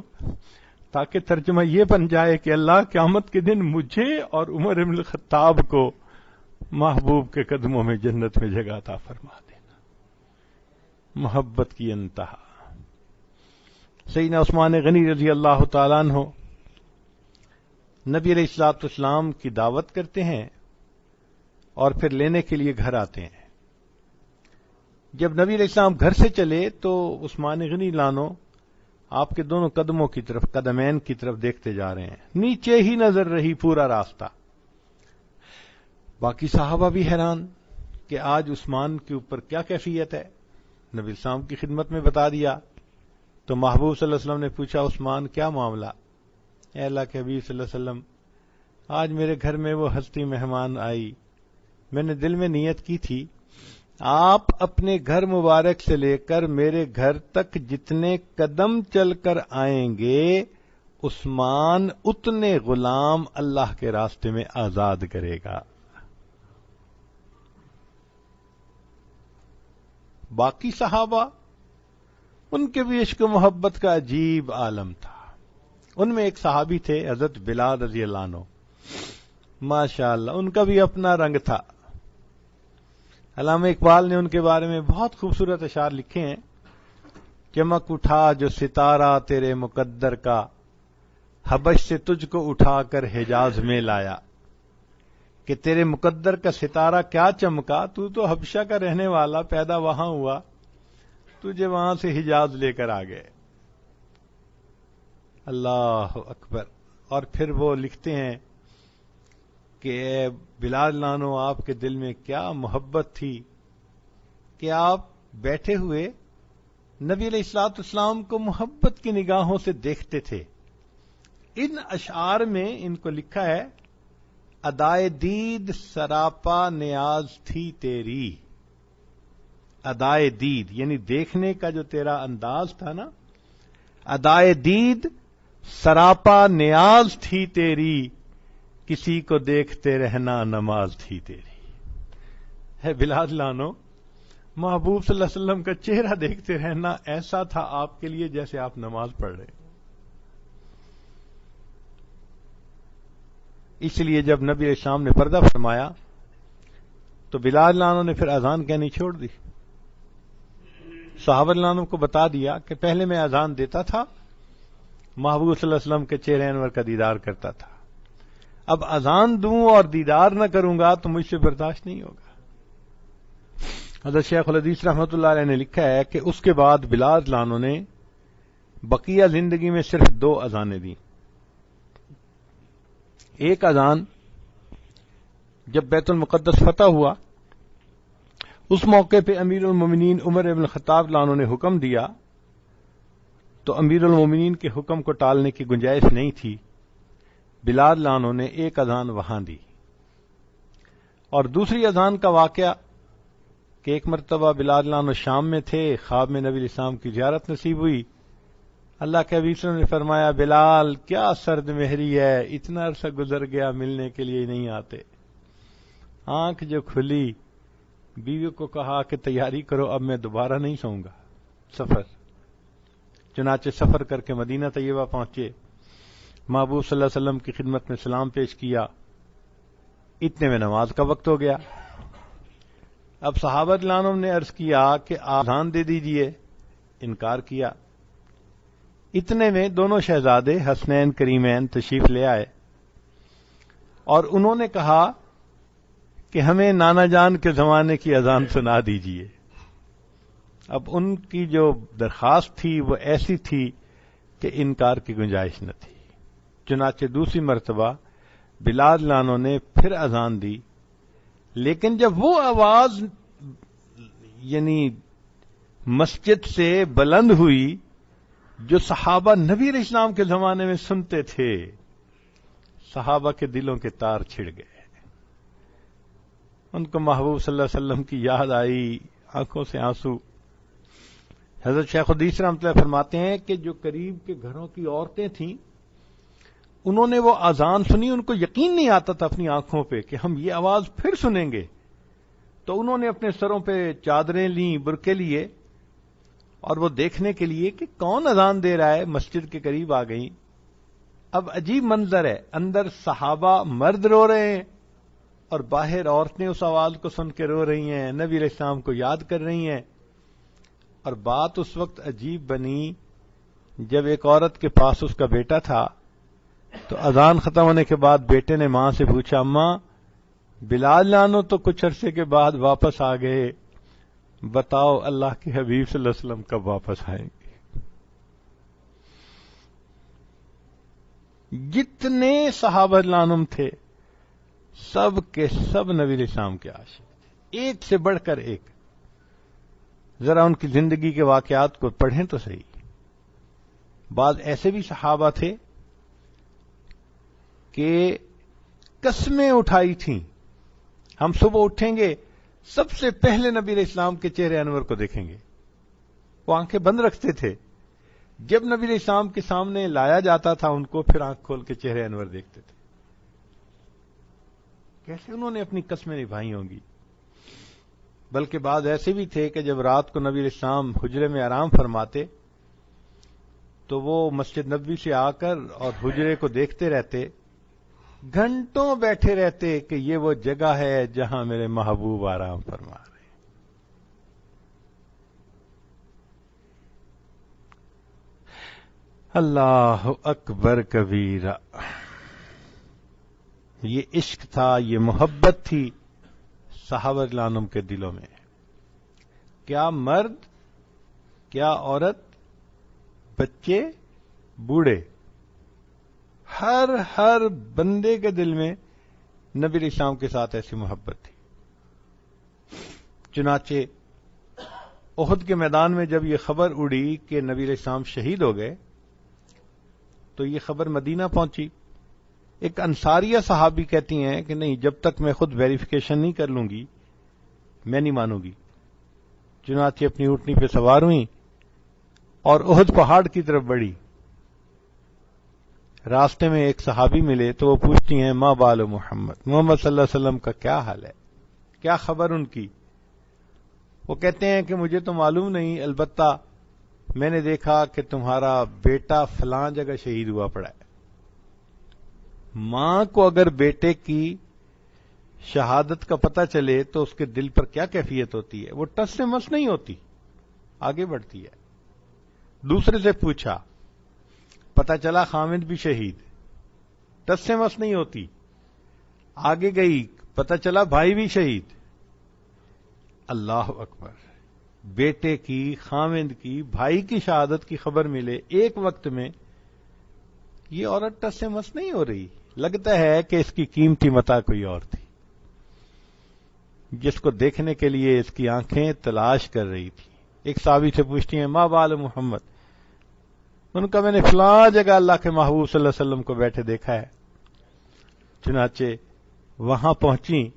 تاکہ ترجمہ یہ بن جائے کہ اللہ قیامت کے دن مجھے اور عمر بن الخطاب کو محبوب کے قدموں میں جنت میں جگہ عطا فرما دینا. محبت کی انتہا. سیدنا عثمان غنی رضی اللہ تعالیٰ عنہ نبی علیہ الصلوۃ والسلام کی دعوت کرتے ہیں اور پھر لینے کے لیے گھر آتے ہیں. جب نبی علیہ السلام گھر سے چلے تو عثمان غنی لانو آپ کے دونوں قدموں کی طرف، قدمین کی طرف دیکھتے جا رہے ہیں، نیچے ہی نظر رہی پورا راستہ. باقی صحابہ بھی حیران کہ آج عثمان کے اوپر کیا کیفیت ہے. نبی السلام کی خدمت میں بتا دیا تو محبوب صلی اللہ علیہ وسلم نے پوچھا عثمان کیا معاملہ؟ اے اللہ کے حبیب صلی اللہ علیہ وسلم، آج میرے گھر میں وہ ہستی مہمان آئی، میں نے دل میں نیت کی تھی آپ اپنے گھر مبارک سے لے کر میرے گھر تک جتنے قدم چل کر آئیں گے عثمان اتنے غلام اللہ کے راستے میں آزاد کرے گا. باقی صحابہ ان کے بھی عشق و محبت کا عجیب عالم تھا. ان میں ایک صحابی تھے حضرت بلال رضی اللہ عنہ، ماشاءاللہ ان کا بھی اپنا رنگ تھا. علامہ اقبال نے ان کے بارے میں بہت خوبصورت اشعار لکھے ہیں. چمک اٹھا جو ستارہ تیرے مقدر کا، حبش سے تجھ کو اٹھا کر حجاز میں لایا. کہ تیرے مقدر کا ستارہ کیا چمکا، تو حبشہ کا رہنے والا، پیدا وہاں ہوا، تجھے وہاں سے حجاز لے کر آ گئے. اللہ اکبر. اور پھر وہ لکھتے ہیں کہ اے بلال لانو آپ کے دل میں کیا محبت تھی کہ آپ بیٹھے ہوئے نبی علیہ الصلوۃ والسلام کو محبت کی نگاہوں سے دیکھتے تھے. ان اشعار میں ان کو لکھا ہے ادائے دید سراپا نیاز تھی تیری. ادائے دید یعنی دیکھنے کا جو تیرا انداز تھا نا، ادائے دید سراپا نیاز تھی تیری، کسی کو دیکھتے رہنا نماز تھی تیری. ہے بلال لانو، محبوب صلی اللہ علیہ وسلم کا چہرہ دیکھتے رہنا ایسا تھا آپ کے لیے جیسے آپ نماز پڑھ رہے. اس لیے جب نبی علیہ السلام نے پردہ فرمایا تو بلال لانو نے پھر اذان کہنی چھوڑ دی. صحابہ لانو کو بتا دیا کہ پہلے میں اذان دیتا تھا، محبوب صلی اللہ علیہ وسلم کے چہرے انور کا دیدار کرتا تھا، اب اذان دوں اور دیدار نہ کروں گا تو مجھ سے برداشت نہیں ہوگا. حضرت شیخ الحدیث رحمۃ اللہ علیہ نے لکھا ہے کہ اس کے بعد بلال لانو نے بقیہ زندگی میں صرف 2 اذانیں دیں. ایک اذان جب بیت المقدس فتح ہوا، اس موقع پہ امیر المومنین عمر ابن الخطاب لانو نے حکم دیا تو امیر المومنین کے حکم کو ٹالنے کی گنجائش نہیں تھی. بلال لانو نے ایک اذان وہاں دی. اور دوسری اذان کا واقعہ کہ ایک مرتبہ بلال لانو شام میں تھے، خواب میں نبی علیہ السلام کی زیارت نصیب ہوئی. اللہ کے حبیب صلی اللہ علیہ وسلم نے فرمایا بلال کیا سرد مہری ہے، اتنا عرصہ گزر گیا ملنے کے لیے نہیں آتے. آنکھ جو کھلی، بیوی کو کہا کہ تیاری کرو اب میں دوبارہ نہیں سوؤں گا. سفر، چنانچہ سفر کر کے مدینہ طیبہ پہنچے، محبوب صلی اللہ علیہ وسلم کی خدمت میں سلام پیش کیا. اتنے میں نماز کا وقت ہو گیا. اب صحابہ رضوان نے عرض کیا کہ اذان دے دیجئے، انکار کیا. اتنے میں دونوں شہزادے حسنین کریمین تشریف لے آئے اور انہوں نے کہا کہ ہمیں نانا جان کے زمانے کی اذان سنا دیجئے. اب ان کی جو درخواست تھی وہ ایسی تھی کہ انکار کی گنجائش نہ تھی. چنانچہ دوسری مرتبہ بلال لانو نے پھر اذان دی، لیکن جب وہ آواز یعنی مسجد سے بلند ہوئی جو صحابہ نبی علیہ السلام کے زمانے میں سنتے تھے، صحابہ کے دلوں کے تار چھڑ گئے. ان کو محبوب صلی اللہ علیہ وسلم کی یاد آئی، آنکھوں سے آنسو. حضرت شیخ الحدیث رحمۃ اللہ فرماتے ہیں کہ جو قریب کے گھروں کی عورتیں تھیں انہوں نے وہ اذان سنی، ان کو یقین نہیں آتا تھا اپنی آنکھوں پہ کہ ہم یہ آواز پھر سنیں گے. تو انہوں نے اپنے سروں پہ چادریں لیں، برقعے لیے اور وہ دیکھنے کے لیے کہ کون اذان دے رہا ہے مسجد کے قریب آ گئیں. اب عجیب منظر ہے، اندر صحابہ مرد رو رہے ہیں اور باہر عورتیں اس آواز کو سن کے رو رہی ہیں، نبی علیہ السلام کو یاد کر رہی ہیں. اور بات اس وقت عجیب بنی جب ایک عورت کے پاس اس کا بیٹا تھا تو اذان ختم ہونے کے بعد بیٹے نے ماں سے پوچھا، اماں بلال نانو تو کچھ عرصے کے بعد واپس آ گئے، بتاؤ اللہ کے حبیب صلی اللہ علیہ وسلم کب واپس آئیں گے؟ جتنے صحابہ رضوان تھے سب کے سب نبی علیہ السلام کے عاشق تھے، ایک سے بڑھ کر ایک. ذرا ان کی زندگی کے واقعات کو پڑھیں تو صحیح. بعض ایسے بھی صحابہ تھے کہ قسمیں اٹھائی تھیں، ہم صبح اٹھیں گے سب سے پہلے نبی علیہ السلام کے چہرے انور کو دیکھیں گے. وہ آنکھیں بند رکھتے تھے، جب نبی علیہ السلام کے سامنے لایا جاتا تھا ان کو پھر آنکھ کھول کے چہرے انور دیکھتے تھے. کیسے انہوں نے اپنی قسمیں نبھائی ہوں گی. بلکہ بعض ایسے بھی تھے کہ جب رات کو نبی علیہ السلام حجرے میں آرام فرماتے تو وہ مسجد نبوی سے آ کر اور حجرے کو دیکھتے رہتے، گھنٹوں بیٹھے رہتے کہ یہ وہ جگہ ہے جہاں میرے محبوب آرام فرما رہے. اللہ اکبر کبیرہ. یہ عشق تھا، یہ محبت تھی صحابہ رضوان کے دلوں میں. کیا مرد، کیا عورت، بچے، بوڑھے، ہر بندے کے دل میں نبی علیہ السلام کے ساتھ ایسی محبت تھی. چنانچہ احد کے میدان میں جب یہ خبر اڑی کہ نبی علیہ السلام شہید ہو گئے تو یہ خبر مدینہ پہنچی. ایک انصاریہ صحابی کہتی ہیں کہ نہیں، جب تک میں خود ویریفیکیشن نہیں کر لوں گی میں نہیں مانوں گی. چنانچہ اپنی اونٹنی پہ سوار ہوئی اور احد پہاڑ کی طرف بڑھی. راستے میں ایک صحابی ملے تو وہ پوچھتی ہیں، ما بال محمد صلی اللہ علیہ وسلم کا کیا حال ہے، کیا خبر ان کی؟ وہ کہتے ہیں کہ مجھے تو معلوم نہیں، البتہ میں نے دیکھا کہ تمہارا بیٹا فلاں جگہ شہید ہوا پڑا ہے. ماں کو اگر بیٹے کی شہادت کا پتہ چلے تو اس کے دل پر کیا کیفیت ہوتی ہے؟ وہ ٹس سے مس نہیں ہوتی، آگے بڑھتی ہے. دوسرے سے پوچھا، پتہ چلا خامد بھی شہید، ٹس سے مس نہیں ہوتی. آگے گئی، پتہ چلا بھائی بھی شہید. اللہ اکبر. بیٹے کی، خامد کی، بھائی کی شہادت کی خبر ملے ایک وقت میں، یہ عورت ٹس سے مس نہیں ہو رہی. لگتا ہے کہ اس کی قیمتی متاع کوئی اور تھی جس کو دیکھنے کے لیے اس کی آنکھیں تلاش کر رہی تھی. ایک صحابی سے پوچھتی ہیں، ما بال محمد؟ ان کا میں نے فلاں جگہ اللہ کے محبوب صلی اللہ علیہ وسلم کو بیٹھے دیکھا ہے. چنانچہ وہاں پہنچی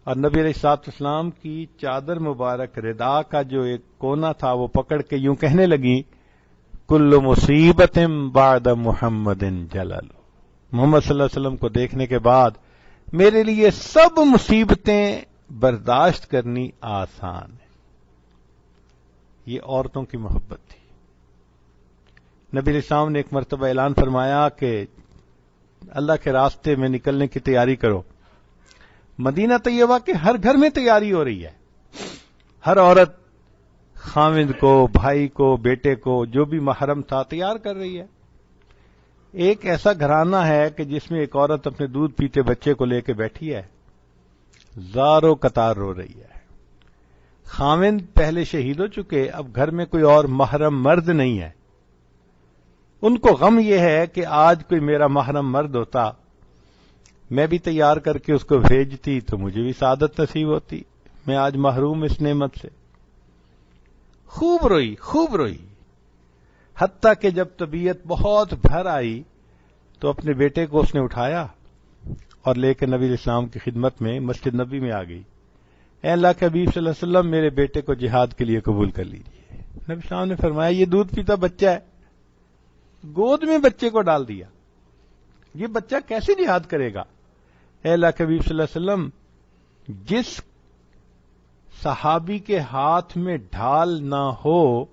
اور نبی علیہ الصلوۃ والسلام کی چادر مبارک ردا کا جو ایک کونا تھا وہ پکڑ کے یوں کہنے لگی، کل مصیبت بعد محمد جلل. محمد صلی اللہ علیہ وسلم کو دیکھنے کے بعد میرے لیے سب مصیبتیں برداشت کرنی آسان ہے. یہ عورتوں کی محبت تھی. نبی علیہ السلام نے ایک مرتبہ اعلان فرمایا کہ اللہ کے راستے میں نکلنے کی تیاری کرو. مدینہ طیبہ کے ہر گھر میں تیاری ہو رہی ہے. ہر عورت خامد کو، بھائی کو، بیٹے کو، جو بھی محرم تھا تیار کر رہی ہے. ایک ایسا گھرانہ ہے کہ جس میں ایک عورت اپنے دودھ پیتے بچے کو لے کے بیٹھی ہے، زاروں قطار رو رہی ہے. خامد پہلے شہید ہو چکے، اب گھر میں کوئی اور محرم مرد نہیں ہے. ان کو غم یہ ہے کہ آج کوئی میرا محرم مرد ہوتا، میں بھی تیار کر کے اس کو بھیجتی تو مجھے بھی سعادت نصیب ہوتی. میں آج محروم اس نعمت سے. خوب روئی، خوب روئی. حتیٰ کہ جب طبیعت بہت بھر آئی تو اپنے بیٹے کو اس نے اٹھایا اور لے کے نبی علیہ السلام کی خدمت میں مسجد نبی میں آ گئی. اے اللہ کے حبیب صلی اللہ علیہ وسلم، میرے بیٹے کو جہاد کے لیے قبول کر لیجیے. نبی السلام نے فرمایا، یہ دودھ پیتا بچہ ہے. گود میں بچے کو ڈال دیا. یہ بچہ کیسے جہاد کرے گا؟ اے اللہ کے حبیب صلی اللہ علیہ وسلم، جس صحابی کے ہاتھ میں ڈھال نہ ہو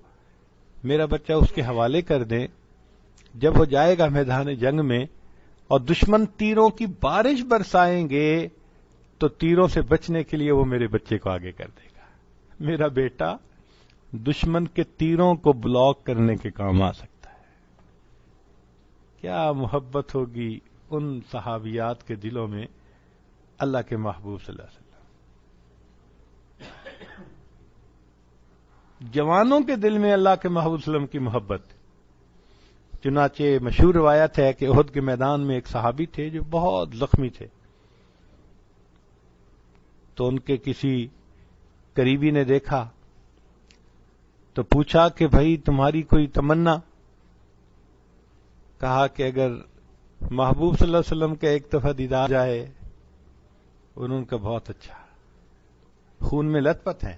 میرا بچہ اس کے حوالے کر دیں. جب وہ جائے گا میدان جنگ میں اور دشمن تیروں کی بارش برسائیں گے تو تیروں سے بچنے کے لیے وہ میرے بچے کو آگے کر دے گا. میرا بیٹا دشمن کے تیروں کو بلاک کرنے کے کام آ سکتا ہے. کیا محبت ہوگی ان صحابیات کے دلوں میں اللہ کے محبوب صلی اللہ علیہ وسلم. جوانوں کے دل میں اللہ کے محبوب صلی اللہ علیہ وسلم کی محبت. چنانچہ مشہور روایت ہے کہ احد کے میدان میں ایک صحابی تھے جو بہت زخمی تھے. تو ان کے کسی قریبی نے دیکھا تو پوچھا کہ بھائی تمہاری کوئی تمنا؟ کہا کہ اگر محبوب صلی اللہ علیہ وسلم کا ایک دفعہ دیدار جائے. انہوں کا بہت اچھا، خون میں لت پت ہیں.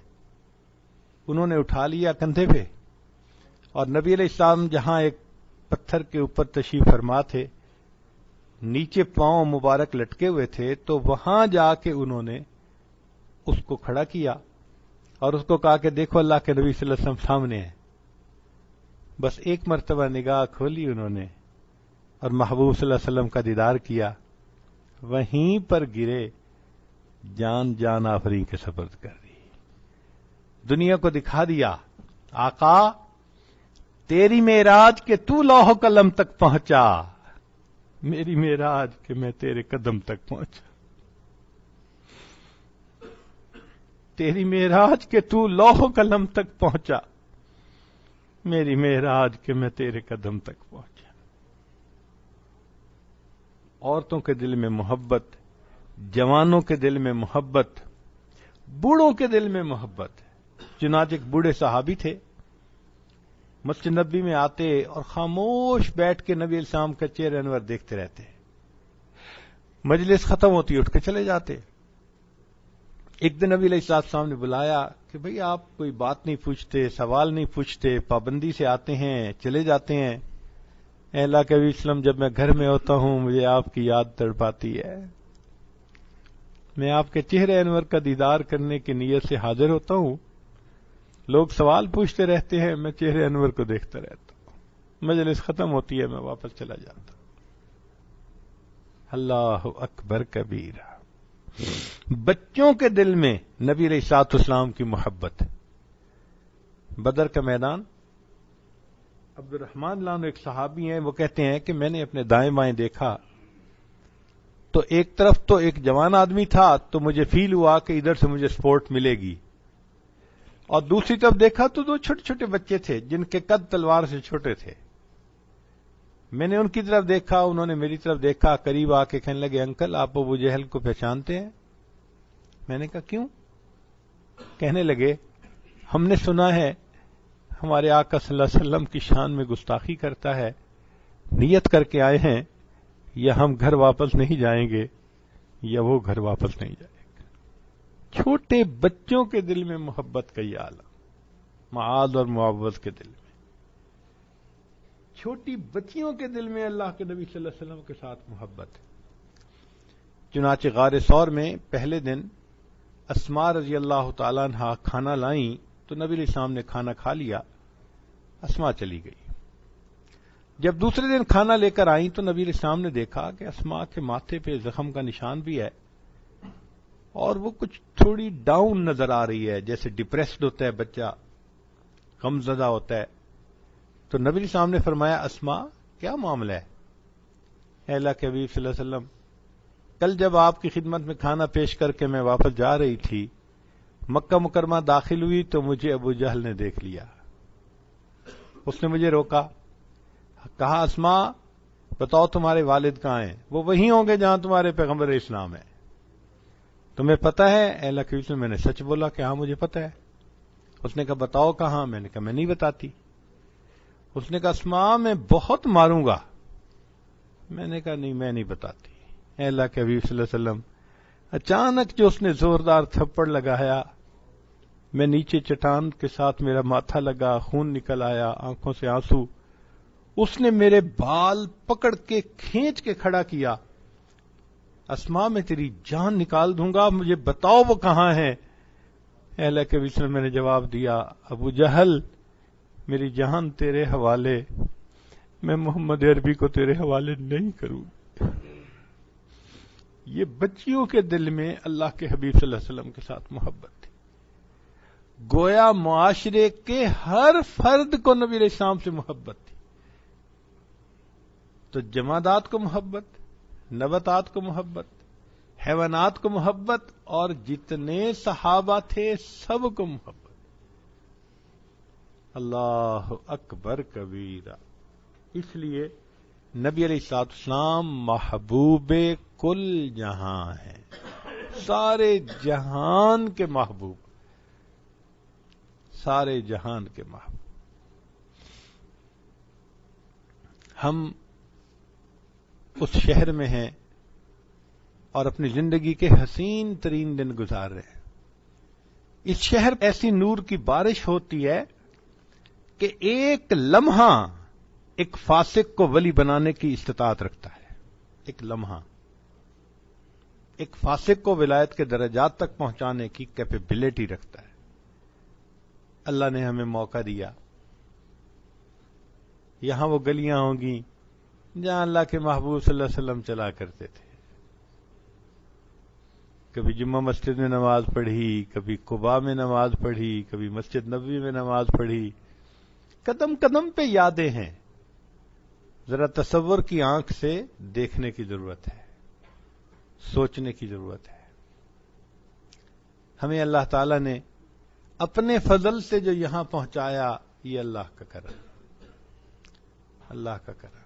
انہوں نے اٹھا لیا کندھے پہ، اور نبی علیہ السلام جہاں ایک پتھر کے اوپر تشریف فرما تھے، نیچے پاؤں مبارک لٹکے ہوئے تھے، تو وہاں جا کے انہوں نے اس کو کھڑا کیا اور اس کو کہا کہ دیکھو اللہ کے نبی صلی اللہ علیہ وسلم سامنے ہیں. بس ایک مرتبہ نگاہ کھولی انہوں نے اور محبوب صلی اللہ علیہ وسلم کا دیدار کیا. وہیں پر گرے، جان آفرین کے سپرد کر دی. دنیا کو دکھا دیا آقا تیری معراج کہ تو لوح و قلم تک پہنچا، میری معراج کہ میں تیرے قدم تک پہنچا. تیری معراج کہ تو لوح و قلم تک پہنچا، میری معراج کہ میں تیرے قدم تک پہنچا. عورتوں کے دل میں محبت، جوانوں کے دل میں محبت، بوڑھوں کے دل میں محبت. چنانچہ ایک بوڑھے صحابی تھے، مسجد نبی میں آتے اور خاموش بیٹھ کے نبی علیہ السلام کا چہرہ انور دیکھتے رہتے. مجلس ختم ہوتی اٹھ کے چلے جاتے. ایک دن نبی علیہ السلام نے بلایا کہ بھئی آپ کوئی بات نہیں پوچھتے، سوال نہیں پوچھتے، پابندی سے آتے ہیں چلے جاتے ہیں. اے اللہ کے نبی وسلم جب میں گھر میں ہوتا ہوں مجھے آپ کی یاد تڑپاتی ہے. میں آپ کے چہرے انور کا دیدار کرنے کی نیت سے حاضر ہوتا ہوں، لوگ سوال پوچھتے رہتے ہیں، میں چہرے انور کو دیکھتا رہتا ہوں. مجلس ختم ہوتی ہے میں واپس چلا جاتا ہوں. اللہ اکبر کبیرہ. بچوں کے دل میں نبی علیہ الصلوۃ والسلام کی محبت. بدر کا میدان، عبد الرحمن لانو ایک صحابی ہیں، وہ کہتے ہیں کہ میں نے اپنے دائیں بائیں دیکھا تو ایک طرف تو ایک جوان آدمی تھا تو مجھے فیل ہوا کہ ادھر سے مجھے سپورٹ ملے گی، اور دوسری طرف دیکھا تو دو چھوٹے چھوٹے بچے تھے جن کے قد تلوار سے چھوٹے تھے. میں نے ان کی طرف دیکھا، انہوں نے میری طرف دیکھا، قریب آ کے کہنے لگے انکل آپ ابو جہل کو پہچانتے ہیں؟ میں نے کہا کیوں؟ کہنے لگے ہم نے سنا ہے ہمارے آقا صلی اللہ علیہ وسلم کی شان میں گستاخی کرتا ہے، نیت کر کے آئے ہیں یا ہم گھر واپس نہیں جائیں گے یا وہ گھر واپس نہیں جائے گا. چھوٹے بچوں کے دل میں محبت کا یہ عالم، معاذ اور معوذ کے دل میں، چھوٹی بچیوں کے دل میں اللہ کے نبی صلی اللہ علیہ وسلم کے ساتھ محبت. چنانچہ غار ثور میں پہلے دن اسماء رضی اللہ تعالیٰ عنہ کھانا لائیں تو نبی علیہ السلام نے کھانا کھا لیا، اسماء چلی گئی. جب دوسرے دن کھانا لے کر آئیں تو نبی علیہ السلام نے دیکھا کہ اسماء کے ماتھے پہ زخم کا نشان بھی ہے اور وہ کچھ تھوڑی ڈاؤن نظر آ رہی ہے، جیسے ڈپریسڈ ہوتا ہے بچہ، غم زدہ ہوتا ہے. تو نبی علیہ السلام نے فرمایا اسماء کیا معاملہ ہے؟ اے اللہ کے حبیب صلی اللہ علیہ وسلم کل جب آپ کی خدمت میں کھانا پیش کر کے میں واپس جا رہی تھی، مکہ مکرمہ داخل ہوئی تو مجھے ابو جہل نے دیکھ لیا. اس نے مجھے روکا، کہا اسماء بتاؤ تمہارے والد کہاں ہیں؟ وہ وہیں ہوں گے جہاں تمہارے پیغمبر اسلام ہے. تمہیں پتہ ہے؟ اے اللہ کے رسول میں نے سچ بولا کہ ہاں مجھے پتہ ہے. اس نے کہا بتاؤ کہاں؟ میں نے کہا میں نہیں بتاتی. اس نے کہا اسماء میں بہت ماروں گا. میں نے کہا نہیں میں نہیں بتاتی. اے اللہ کے حبیب صلی اللہ علیہ وسلم اچانک جو اس نے زوردار تھپڑ لگایا، میں نیچے چٹان کے ساتھ میرا ماتھا لگا، خون نکل آیا، آنکھوں سے آنسو. اس نے میرے بال پکڑ کے کھینچ کے کھڑا کیا، اسماء میں تیری جان نکال دوں گا، مجھے بتاؤ وہ کہاں ہے؟ اے اللہ کے رسول میں نے جواب دیا ابو جہل میری جان تیرے حوالے، میں محمد عربی کو تیرے حوالے نہیں کروں. یہ بچیوں کے دل میں اللہ کے حبیب صلی اللہ علیہ وسلم کے ساتھ محبت تھی. گویا معاشرے کے ہر فرد کو نبی علیہ السلام سے محبت تھی. تو جمادات کو محبت، نباتات کو محبت، حیوانات کو محبت، اور جتنے صحابہ تھے سب کو محبت. اللہ اکبر کبیرہ. اس لیے نبی علیہ الصلوۃ والسلام محبوب کل جہاں ہیں، سارے جہان کے محبوب، سارے جہان کے محبوب. ہم اس شہر میں ہیں اور اپنی زندگی کے حسین ترین دن گزار رہے ہیں. اس شہر ایسی نور کی بارش ہوتی ہے کہ ایک لمحہ ایک فاسق کو ولی بنانے کی استطاعت رکھتا ہے. ایک لمحہ ایک فاسق کو ولایت کے درجات تک پہنچانے کی کیپیبلٹی رکھتا ہے. اللہ نے ہمیں موقع دیا. یہاں وہ گلیاں ہوں گی جہاں اللہ کے محبوب صلی اللہ علیہ وسلم چلا کرتے تھے. کبھی جمعہ مسجد میں نماز پڑھی، کبھی قباء میں نماز پڑھی، کبھی مسجد نبوی میں نماز پڑھی. قدم قدم پہ یادیں ہیں. ذرا تصور کی آنکھ سے دیکھنے کی ضرورت ہے، سوچنے کی ضرورت ہے. ہمیں اللہ تعالی نے اپنے فضل سے جو یہاں پہنچایا، یہ اللہ کا کرم، اللہ کا کرم.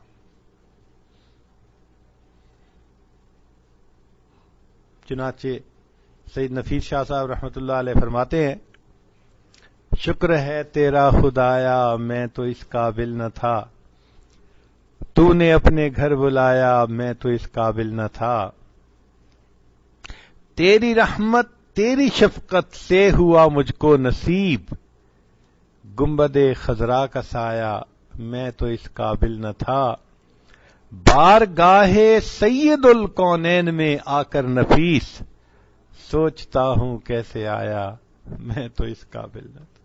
چنانچہ سید نفیس شاہ صاحب رحمۃ اللہ علیہ فرماتے ہیں، شکر ہے تیرا خدایا میں تو اس قابل نہ تھا، تو نے اپنے گھر بلایا میں تو اس قابل نہ تھا، تیری رحمت تیری شفقت سے ہوا مجھ کو نصیب، گنبد خضرا کا سایہ میں تو اس قابل نہ تھا، بارگاہ سید الکونین میں آ کر نفیس، سوچتا ہوں کیسے آیا میں تو اس قابل نہ تھا.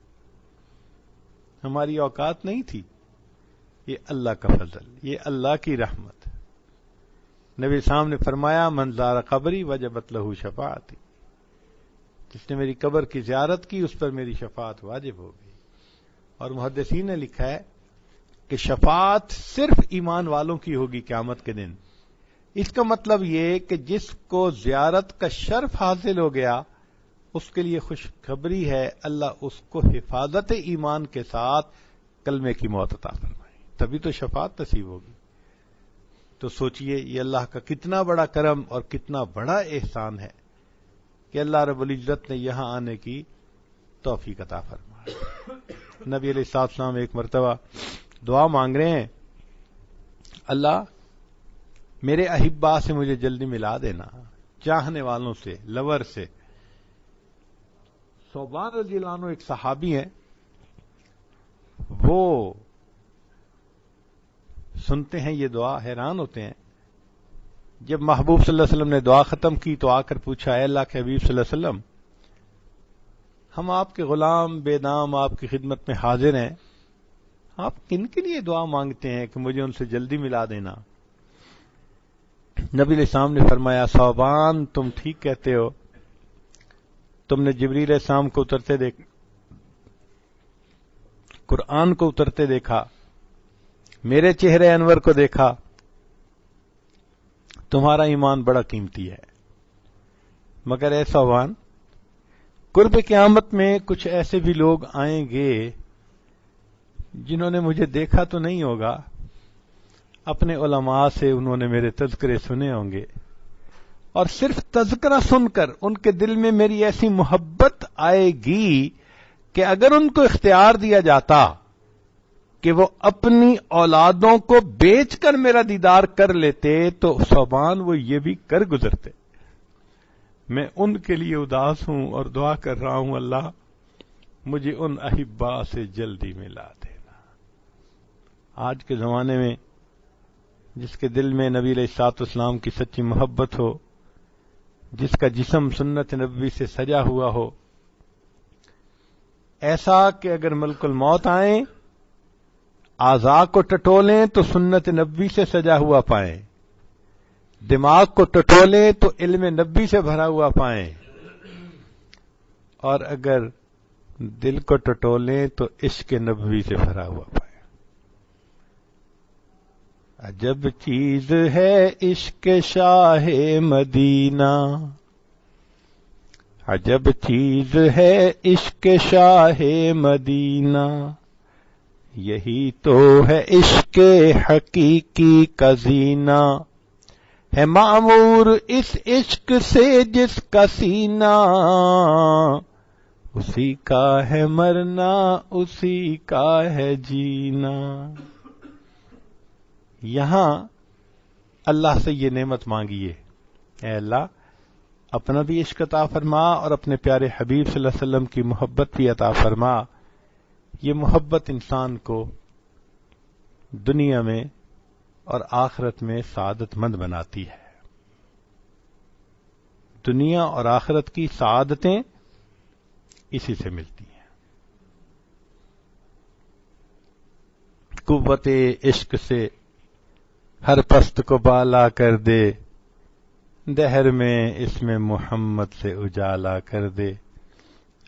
ہماری اوقات نہیں تھی. یہ اللہ کا فضل، یہ اللہ کی رحمت. نبی صاحب نے فرمایا، من زار قبری وجبت لہ شفاعتی، جس نے میری قبر کی زیارت کی اس پر میری شفاعت واجب ہو گئی. اور محدثین نے لکھا ہے کہ شفاعت صرف ایمان والوں کی ہوگی قیامت کے دن. اس کا مطلب یہ کہ جس کو زیارت کا شرف حاصل ہو گیا اس کے لیے خوشخبری ہے، اللہ اس کو حفاظت ایمان کے ساتھ کلمے کی موت عطا فرمائے، تبھی تو شفاعت نصیب ہوگی. تو سوچئے یہ اللہ کا کتنا بڑا کرم اور کتنا بڑا احسان ہے کہ اللہ رب العزت نے یہاں آنے کی توفیق عطا فرمائی. نبی علیہ الصلوۃ والسلام ایک مرتبہ دعا مانگ رہے ہیں، اللہ میرے احبا سے مجھے جلدی ملا دینا، چاہنے والوں سے، لور سے. ثوبان رضی اللہ عنہ ایک صحابی ہیں، وہ سنتے ہیں یہ دعا، حیران ہوتے ہیں. جب محبوب صلی اللہ علیہ وسلم نے دعا ختم کی تو آ کر پوچھا، اے اللہ کے حبیب صلی اللہ علیہ وسلم، ہم آپ کے غلام بے نام آپ کی خدمت میں حاضر ہیں، آپ کن کے لیے دعا مانگتے ہیں کہ مجھے ان سے جلدی ملا دینا؟ نبی علیہ السلام نے فرمایا، ثوبان تم ٹھیک کہتے ہو، تم نے جبریل علیہ السلام کو اترتے دیکھا، قرآن کو اترتے دیکھا، میرے چہرے انور کو دیکھا، تمہارا ایمان بڑا قیمتی ہے. مگر اے ثوبان، قرب قیامت میں کچھ ایسے بھی لوگ آئیں گے جنہوں نے مجھے دیکھا تو نہیں ہوگا، اپنے علماء سے انہوں نے میرے تذکرے سنے ہوں گے، اور صرف تذکرہ سن کر ان کے دل میں میری ایسی محبت آئے گی کہ اگر ان کو اختیار دیا جاتا کہ وہ اپنی اولادوں کو بیچ کر میرا دیدار کر لیتے تو ثوبان وہ یہ بھی کر گزرتے. میں ان کے لیے اداس ہوں اور دعا کر رہا ہوں، اللہ مجھے ان احبا سے جلدی ملا دینا. آج کے زمانے میں جس کے دل میں نبی علیہ الصلوۃ والسلام کی سچی محبت ہو، جس کا جسم سنت نبوی سے سجا ہوا ہو، ایسا کہ اگر ملک الموت آئیں، اعضاء کو ٹٹولیں تو سنت نبوی سے سجا ہوا پائیں، دماغ کو ٹٹولیں تو علم نبوی سے بھرا ہوا پائیں، اور اگر دل کو ٹٹولیں تو عشق نبوی سے بھرا ہوا پائیں. عجب چیز ہے عشق شاہ مدینہ، عجب چیز ہے عشق شاہ مدینہ، یہی تو ہے عشق حقیقی کا زینہ، ہے معمور اس عشق سے جس کا سینہ، اسی کا ہے مرنا اسی کا ہے جینا۔ یہاں اللہ سے یہ نعمت مانگیے، اے اللہ اپنا بھی عشق عطا فرما اور اپنے پیارے حبیب صلی اللہ علیہ وسلم کی محبت بھی عطا فرما۔ یہ محبت انسان کو دنیا میں اور آخرت میں سعادت مند بناتی ہے۔ دنیا اور آخرت کی سعادتیں اسی سے ملتی ہیں۔ قوت عشق سے ہر پست کو بالا کر دے، دہر میں اس میں محمد سے اجالا کر دے۔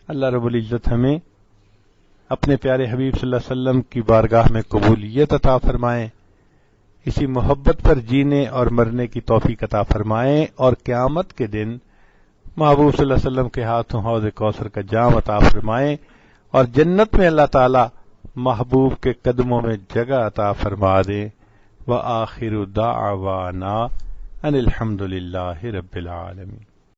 اللہ رب العزت ہمیں اپنے پیارے حبیب صلی اللہ علیہ وسلم کی بارگاہ میں قبولیت عطا فرمائیں، اسی محبت پر جینے اور مرنے کی توفیق عطا فرمائیں، اور قیامت کے دن محبوب صلی اللہ علیہ وسلم کے ہاتھوں حوض کوثر کا جام عطا فرمائیں، اور جنت میں اللہ تعالی محبوب کے قدموں میں جگہ عطا فرما دیں۔ وآخر دعوانا ان الحمد للہ رب العالمین۔